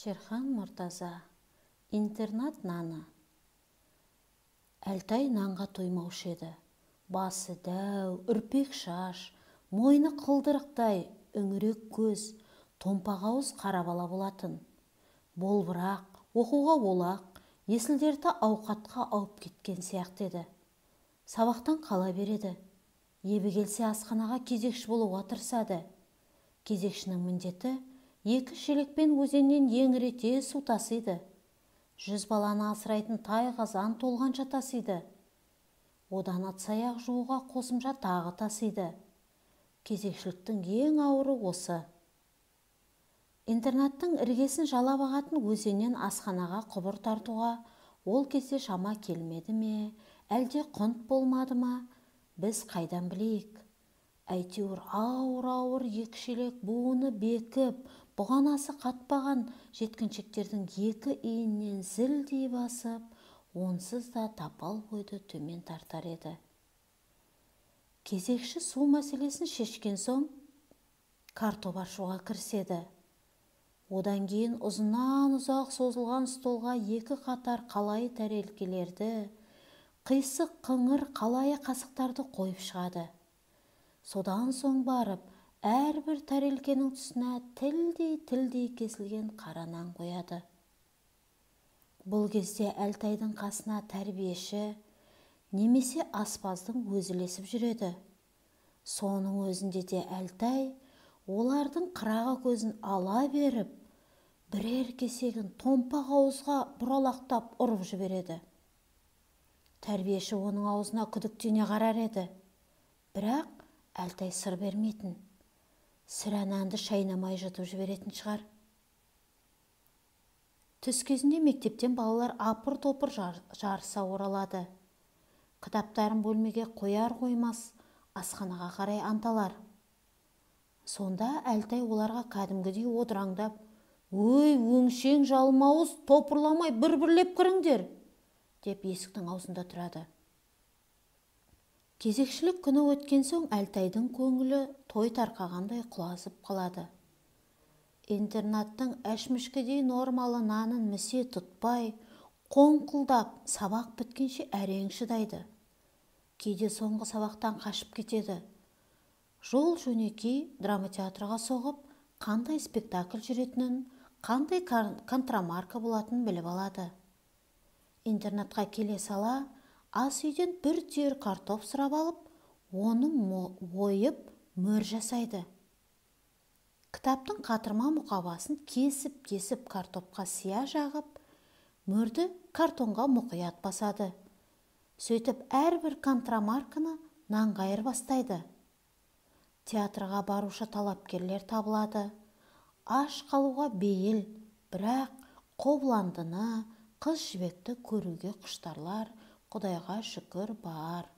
Шерхан Мұртаза. Интернат наны. Әлтай нанға тоймаушы еді. Басы дәу, үрпек шаш, мойны қылдырықтай, үңірек көз, томпақ ауыз қара бала болатын. Болбырақ, оқуға олақ, есілдерді ауқатқа ауып кеткен сияқты еді. Сабақтан қала береді. Ебі келсе асханаға кезекші болуға тырысады. Кезекшінің міндеті 2 шелекпен өзеннен еңірете су тасиды. 100 баланы асырайтын тай қазан толғанша тасиды. Одан атсаяқ жууға қосымша тағы тасиды. Кезекшіліктің ең ауыры осы. Интернаттың іргесін жалап ағатын өзеннен асханаға құбыр тартуға ол кезде шама келмеді ме, әлде құнт болмады ма, біз қайдан білейік? Әйтеуір ауыр-ауыр 2 шелек буыны бекіп, бұғанасы қатпаған жеткіншектердің 2 иіннен зілдей басып, онсыз да тапал бойды төмен тартар еді. Кезекші су мәселесін шешкен соң, картоп аршуға кіріседі. Одан кейін ұзынан ұзақ созылған столға 2 қатар қалай тәрелкелерді, қисық қыңыр қалайы қасықтарды қойып шығады. Содан соң барып, әрбір тәрелкенің тұсына тілдей кесілген қара нан қояды. Бұл кезде Әлтайдың қасына тәрбиеші немесе аспаздың өзі ілесіп жүреді. Соның өзінде де Әлтай олардың қырағы көзін ала беріп, бірер кесегін томпақ ауызға бұралақтап ұрып жібереді. Тәрбиеші оның аузына күдіктене қарар еді. Бірақ Әлтай сыр бермейтін. Сірә нанды шайнамай жұтып жіберетін шығар. Түс кезінде мектептен балалар апыр-топыр жарыса оралады. Кітаптарын бөлмеге қояр-қоймас асханаға қарай анталар. Сонда Әлтай оларға кәдімгідей одыраңдап, «Өй, өңшең жалмауыз, топырламай бір-бірлеп кіріңдер!» деп есіктің аузында тұрады. Кезекшілік күні өткен соң Әлтайдың көңілі той тарқағандай құлазып қалады. Интернаттың әшмішкедей нормалы нанын місе тұтпай, қоңқылдап, сабақ біткенше әрең шыдайды. Кейде соңғы сабақтан қашып кетеді. Жол жөнекей драма театрға соғып, қандай спектакль жүретінін, қандай контрамарка болатынын біліп алады. Интернатқа келе сала, ас үйден бір түйір картоп сұрап алып, оны ойып мөр жасайды. Кітаптың қатырма мұқабасын кесіп картопқа сия жағып, мөрді картонға мұқият басады. Сөйтіп әрбір контрамарканы нанға айырбастайды. Театрға барушы талапкерлер табылады. Аш қалуға бейіл, бірақ қобландыны, қыз жібекті көруге құштарлар, Құдайға шүкір бар.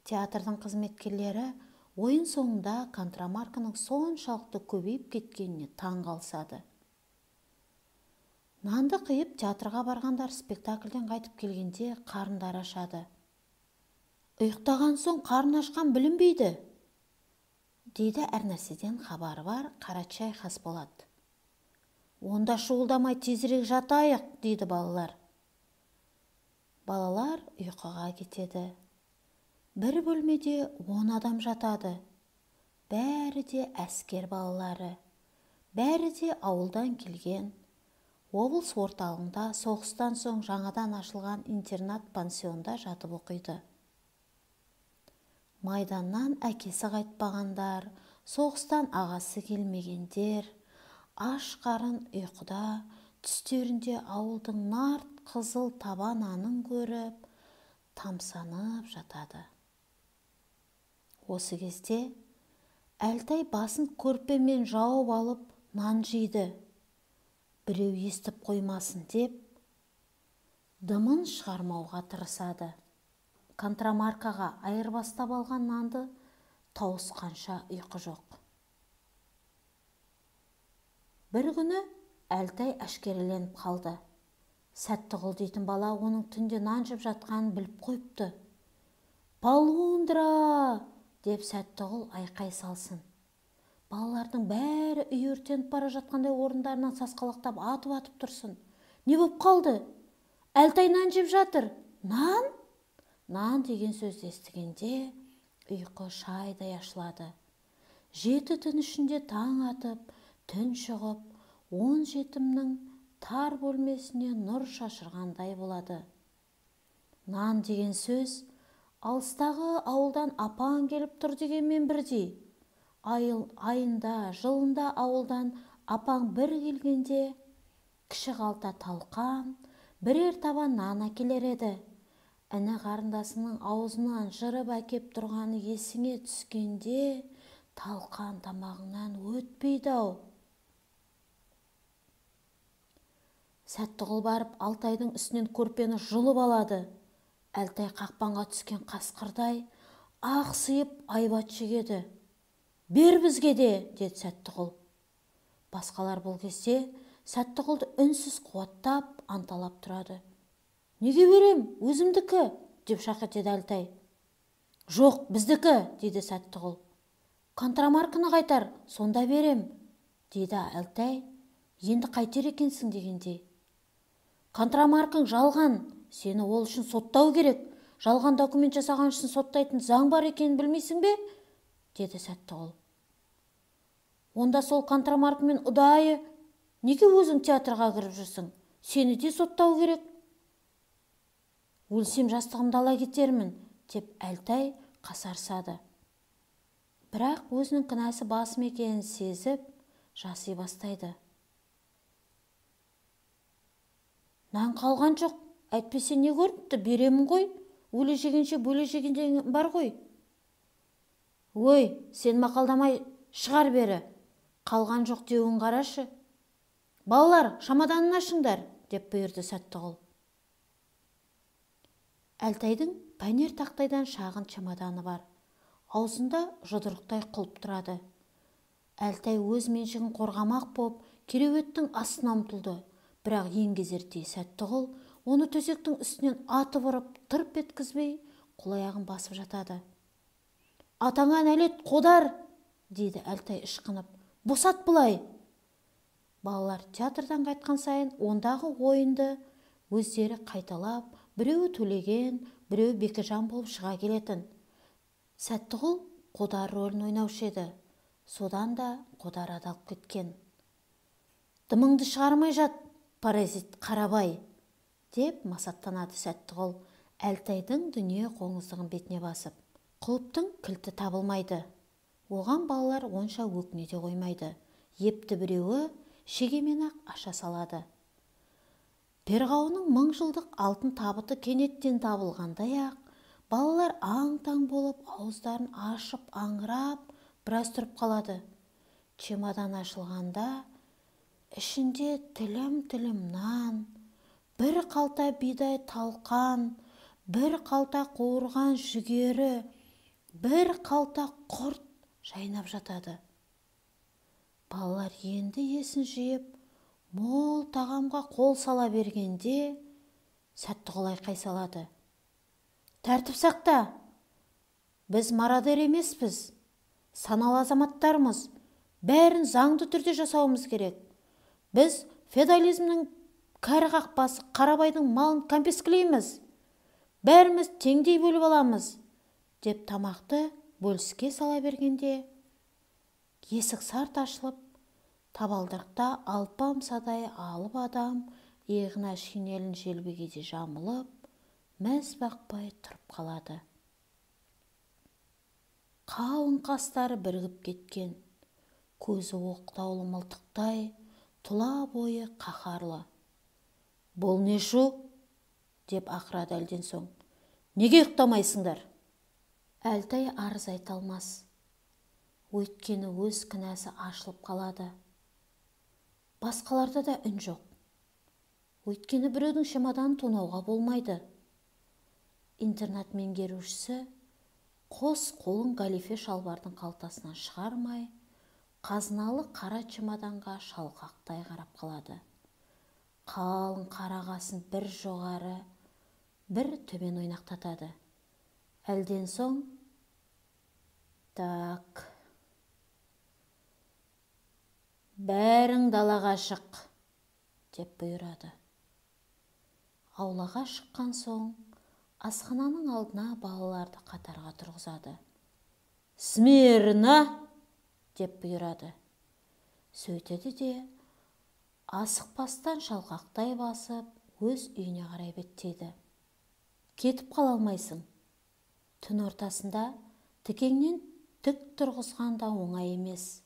Театрдың қызметкерлері ойын соңында контрамарканың соншалықты көбейіп кеткеніне таң қалысады. Нанды қиып театрға барғандар спектакльден қайтып келгенде қарындары ашады. «Ұйықтаған соң қарын ашқан білінбейді», дейді әр нәрседен хабары бар Қарачай Хасболат. «Онда шуылдамай тезірек жатайық», дейді балалар. Балалар ұйқыға кетеді. Бір бөлмеде 10 адам жатады. Бәрі де әскер балалары. Бәрі де ауылдан келген. Облыс орталығында соғыстан соң жаңадан ашылған интернат пансионда жатып оқиды. Майданнан әкесі қайтпағандар, соғыстан ағасы келмегендер, аш қарын ұйқыда, түстерінде ауылдың нарт қызыл таба нанын көріп, тамсанып жатады. Осы кезде Әлтай басын көрпемен жауып алып нан жейді. Біреу естіп қоймасын деп, дымын шығармауға тырысады. Контрамаркаға айырбастап алған нанды тауысқанша ұйқы жоқ. Бір күні Әлтай әшкереленіп қалды. Сәттіғұл дейтін бала оның түнде нан жеп жатқанын біліп қойыпты. «Полундра!» деп Сәттіғұл айқай салсын. Балалардың бәрі үй өртеніп бара жатқандай орындарынан сасқалақтап атып тұрсын. Не боп қалды? Әлтай нан жеп жатыр. Нан? Нан деген сөзді естігенде ұйқы шайдай ашылады. 7 түн ішінде таң атып, түн шығып, 10 жетімнің тар бөлмесіне нұр шашырғандай болады. Нан деген сөз алыстағы ауылдан апаң келіп тұр дегенмен бірдей. Айында, жылында ауылдан апаң бір келгенде кіші қалта талқан, бірер табан нан әкелер еді. Іні қарындасының аузынан жырып әкеп тұрғаны есіңе түскенде талқан тамағыңнан өтпейді-ау. Сәттіғұл барып Алтайдың үстінен көрпені жұлып алады. Әлтай қақпанға түскен қасқырдай ақсиып айбат шегеді. Бер бізге де, деді Сәттіғұл. Басқалар бұл кезде Сәттіғұлды үнсіз қуаттап, анталап тұрады. Неге берем? Өзімдікі, деп шақ етеді Әлтай. Жоқ, біздікі, дейді Сәттіғұл. Контрамарканы қайтар, сонда берем, дейді Әлтай. Енді қайтер екенсің дегендей. Контрамаркың жалған, сені ол үшін соттау керек. Жалған документ жасаған үшін соттайтын заң бар екенін білмейсің бе? Деді Сәттіғұл. Онда сол контрамаркымен ұдайы неге өзің театрға кіріп жүрсің? Сені де соттау керек. Өлсем жастығымды ала кетермін, деп Әлтай қасарысады. Бірақ өзінің кінәсі басым екенін сезіп, жаси бастайды. Нан қалған жоқ, әйтпесе не көрініпті, беремін ғой. Өле жегенше бөле жегенде бар ғой. Ой, сен мақалдамай шығар бері. Қалған жоқ деуін қарашы. Балалар, шамаданын ашыңдар, деп бұйырды Сәттіғұл. Әлтайдың пәнер тақтайдан шағын чемоданы бар. Аузында жұдырықтай құлып тұрады. Әлтай өз меншігін қорғамақ боп кереуеттің астына ұмтылды. Бірақ еңгезердей Сәттіғұл оны төсектің үстінен атып ұрып, тырп еткізбей, қол-аяғын басып жатады. Атаңа нәлет қодар, дейді Әлтай ышқынып. Босат бұлай. Балалар театрдан қайтқан сайын ондағы ойынды өздері қайталап, біреуі төлеген, біреуі Бекежан болып шыға келетін. Сәттіғұл қодар рөлін ойнаушы еді. Содан да қодар адалып кеткен. Дымыңды шығармай жат, паразит Қарабай, деп масаттанады Сәттіғұл, Әлтайдың дүние қоңыздығын бетіне басып. Құлыптың кілті табылмайды. Оған балалар онша өкіне де қоймайды. Епті біреуі шегемен-ақ аша салады. Перғауынның 1000 жылдық алтын табыты кенеттен табылғандай-ақ, балалар аң-таң болып, ауыздарын ашып, аңырап, біраз тұрып қалады. Чемодан ашылғанда, ішінде тілім-тілім нан, бір қалта бидай талқан, бір қалта қуырған жүгері, бір қалта құрт жайнап жатады. Балалар енді есін жиып, мол тағамға қол сала бергенде, Сәттіғұл айқай салады. Тәртіп сақта! Біз марадер емеспіз, саналы азаматтармыз. Бәрін заңды түрде жасауымыз керек. Біз феодализмнің кәрі қақпасы Қарабайдың малын кәмпескілейміз. Бәріміз теңдей бөліп аламыз, деп тамақты бөліске сала бергенде, есік сарт ашылып, табалдырықта алпамсадай алып адам иығына шинелін желбегеде жамылып, мәз бақпай тұрып қалады. Қалың қастары бірігіп кеткен, көзі оқтаулы мылтықтай, тұла бойы қаһарлы. Бұл не шу? Деп ақырады әлден соң. Неге ұйықтамайсыңдар? Әлтай арыз айта алмас. Өйткені өз кінәсі ашылып қалады. Басқаларда да үн жоқ. Өйткені біреудің шамадан тонауға болмайды. Интернат меңгерушісі қос қолын галифе шалбардың қалтасынан шығармай, қазыналы қара чемоданға шалқақтай қарап қалады. Қалың қарағасын бір жоғары, бір төмен ойнақтатады. Әлден соң, так, Бәрің далаға шық, деп бұйырады. Аулаға шыққан соң, асхананың алдына балаларды қатарға тұрғызады. Смирно, деп бұйырады. Сөйтеді де, асықпастан шалқақтай басып, өз үйіне қарай беттейді. Кетіп қала алмайсың. Түн ортасында тікеңнен тік тұрғызғанда оңай емес.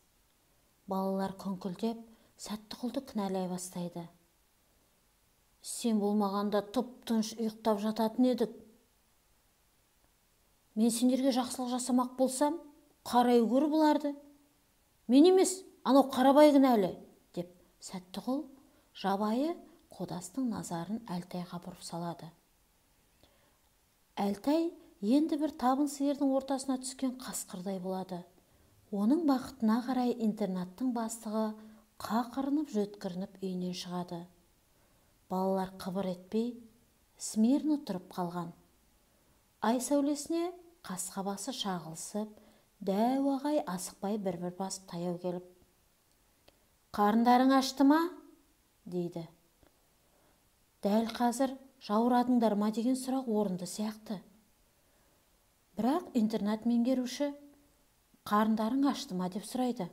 Балалар күңкілдеп, Сәттіқұлды кінәлай бастайды. Сен болмағанда тып-тыныш ұйықтап жататын едік. Мен сендерге жақсылық жасамақ болсам, қарай көр бұларды. Мен емес, анау Қарабай кінәлі, деп Сәттіқұл жабайы қодастың назарын Әлтайға бұрып салады. Әлтай енді бір табын сиырдың ортасына түскен қасқырдай болады. Оның бақытына қарай интернаттың бастығы қақырынып жөткірініп үйінен шығады. Балалар қыбыр етпей, смирно тұрып қалған. Ай сәулесіне қасқа-басы шағылысып, дәу ағай асықпай бір-бір басып таяу келіп: «Қарындарың ашты ма?» дейді. Дәл қазір жаурадыңдар ма деген сұрақ орынды сияқты. Бірақ интернат меңгеруші «Қарындарың ашты ма?» деп сұрайды.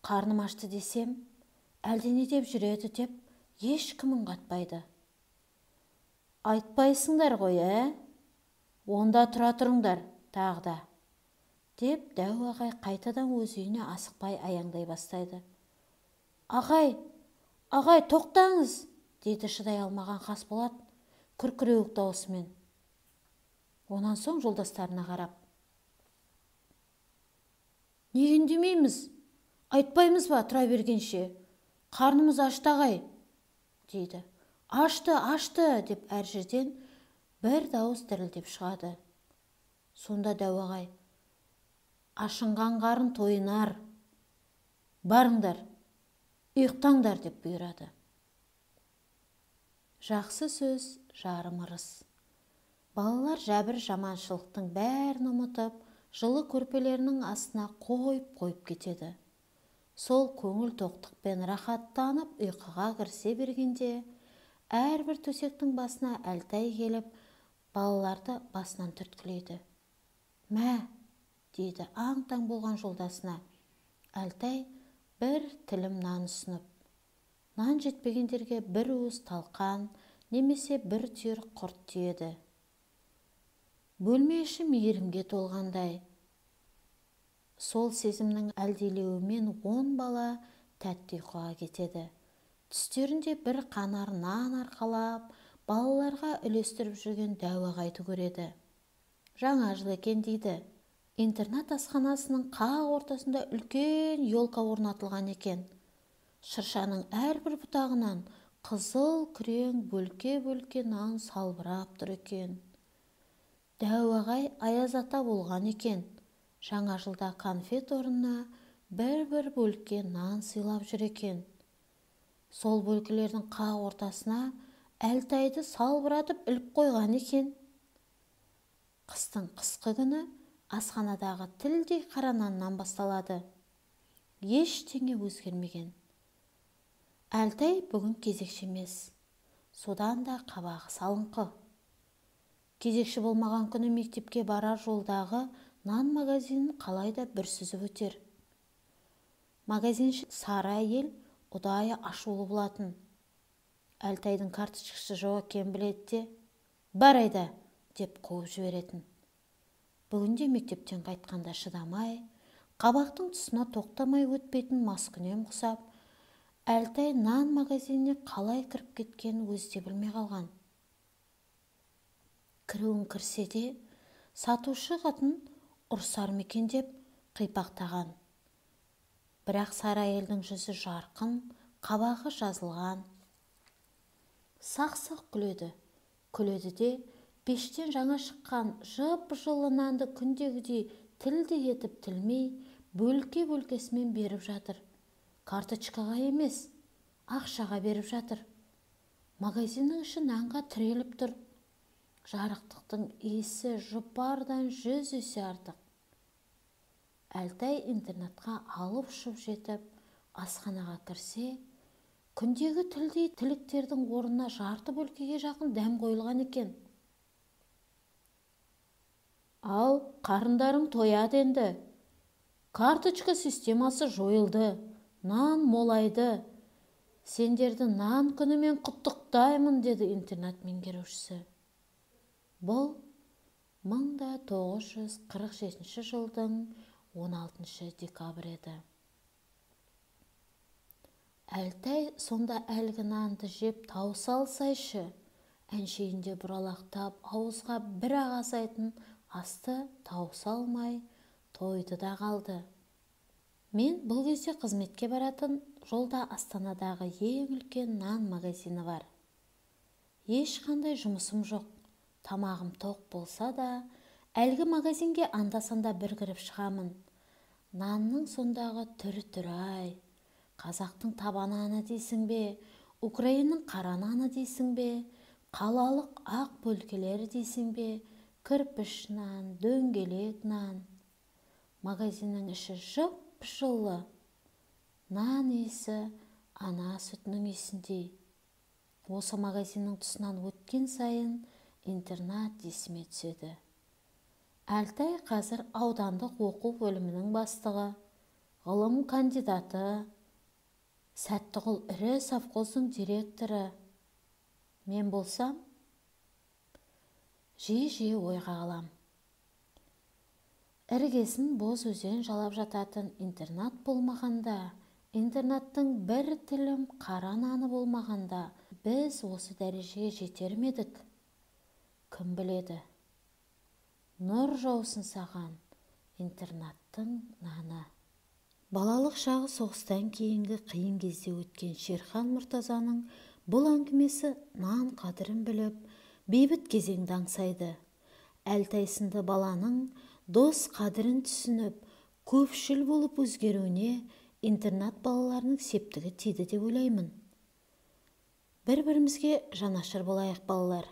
Қарным ашты десем, әлдене деп жүреді деп ешкім үн қатпайды. Айтпайсыңдар ғой, Онда тұра тұрыңдар, тағы да, деп дәу ағай қайтадан өз үйіне асықпай аяңдай бастайды. Ағай, тоқтаңыз, деді шыдай алмаған Қасболат күркіреуік дауысымен. Онан соң жолдастарына қарап: «Неге үндемейміз? Айтпаймыз ба тұра бергенше? Қарнымыз ашты, ағай», дейді. Ашты, деп әр жерден бір дауыс дірілдеп шығады. Сонда дәу ағай: «Ашынған қарын тойынар. Барыңдар, ұйықтаңдар», деп бұйырады. Жақсы сөз жарым ырыс. Балалар жәбір жаманшылықтың бәрін ұмытып, жылы көрпелерінің астына қойып кетеді. Сол көңіл тоқтықпен рахаттанып ұйқыға кірісе бергенде, әрбір төсектің басына Әлтай келіп, балаларды басынан түрткілейді. «Мә», дейді аң-таң болған жолдасына. Әлтай бір тілім нан ұсынып, нан жетпегендерге бір уыс талқан немесе бір түйір құрт түйеді. Бөлме іші мейірімге толғандай. Сол сезімнің әлдилеуімен 10 бала тәтті ұйқыға кетеді. Түстерінде бір қанар нан арқалап, балаларға үлестіріп жүрген дәу ағайды көреді. Жаңа жыл екен дейді. Интернат асханасының қақ ортасында үлкен елка орнатылған екен. Шыршаның әрбір бұтағынан қызыл күрең бөлке-бөлке нан салбырап тұр екен. Дәу ағай аяз ата болған екен. Жаңа жылда конфет орнына бір-бір бөлке нан сыйлап жүр екен. Сол бөлкелердің қақ ортасына Әлтайды салбыратып іліп қойған екен. Қыстың қысқы күні асханадағы тілдей қара наннан басталады. Ештеңе өзгермеген. Әлтай бүгін кезекші емес. Содан да қабағы салыңқы. Кезекші болмаған күні мектепке барар жолдағы нан магазинін қалайда бір сүзіп өтер. Магазинші сары әйел ұдайы ашулы болатын. Әлтайдың карточкасы жоқ екенін біледі де, «Бар айда», деп қуып жіберетін. Бүгінде мектептен қайтқанда шыдамай, қабақтың тұсына тоқтамай өтпейтін маскүнем құсап, Әлтай нан магазиніне қалай кіріп кеткенін өзі де білмей қалған. Кіруін кірсе де, сатушы қатын ұрсар ма екен деп қипақтаған. Бірақ сары әйелдің жүзі жарқын, қабағы жазылған. Сақ-сақ күледі де, пештен жаңа шыққан жып-жылы нанды күндегідей тілді етіп тілмей, бөлке-бөлкесімен беріп жатыр. Карточкаға емес, ақшаға беріп жатыр. Магазиннің іші нанға тіреліп тұр. Жарықтықтың иісі жұпардан 100 есе артық. Әлтай интернатқа алып ұшып жетіп, асханаға кірсе, күндегі тілдей тіліктердің орнына жарты бөлкеге жақын дәм қойылған екен. Ал қарындарың тояды енді. Карточка системасы жойылды, нан молайды. Сендерді нан күнімен құттықтаймын, деді интернат меңгерушісі. Бұл 1947 жылдың 16 декабрь еді. Әлтай сонда әлгі нанды жеп тауыса алсайшы, әншейінде бұралақтап ауызға бір ағасайтын асты тауыса алмай тойды да қалды. Мен бұл кезде қызметке баратын жолда Астанадағы ең үлкен нан магазині бар. Ешқандай жұмысым жоқ, тамағым тоқ болса да, әлгі магазинге анда-санда бір кіріп шығамын. Нанның сондағы түрі-ай, қазақтың табан наны дейсің бе, Украинаның қара наны дейсің бе, қалалық ақ бөлкелері дейсің бе, кірпіш нан, дөңгелек нан. Магазиннің іші жып-жылы. Нан иісі ана сүтінің иісіндей. Осы магазиннің тұсынан өткен сайын интернат есіме түседі. Әлтай қазір аудандық оқу бөлімінің бастығы, ғылым кандидаты, Сәттіғұл ірі совхоздың директоры. Мен болсам, жиі ойға қалам. Іргесін боз өзен жалап жататын интернат болмағанда, интернаттың бір тілім қара наны болмағанда, біз осы дәрежеге жетер ме едік? Кім біледі? Нұр жаусын саған, интернаттың наны. Балалық шағы соғыстан кейінгі қиын кезде өткен Шерхан Мұртазаның бұл әңгімесі нан қадірін біліп, бейбіт кезеңді аңсайды. Әлтай сынды баланың дос қадірін түсініп, көпшіл болып өзгеруіне интернат балаларының септігі тиді деп ойлаймын. Бір-бірімізге жанашыр болайық балалар.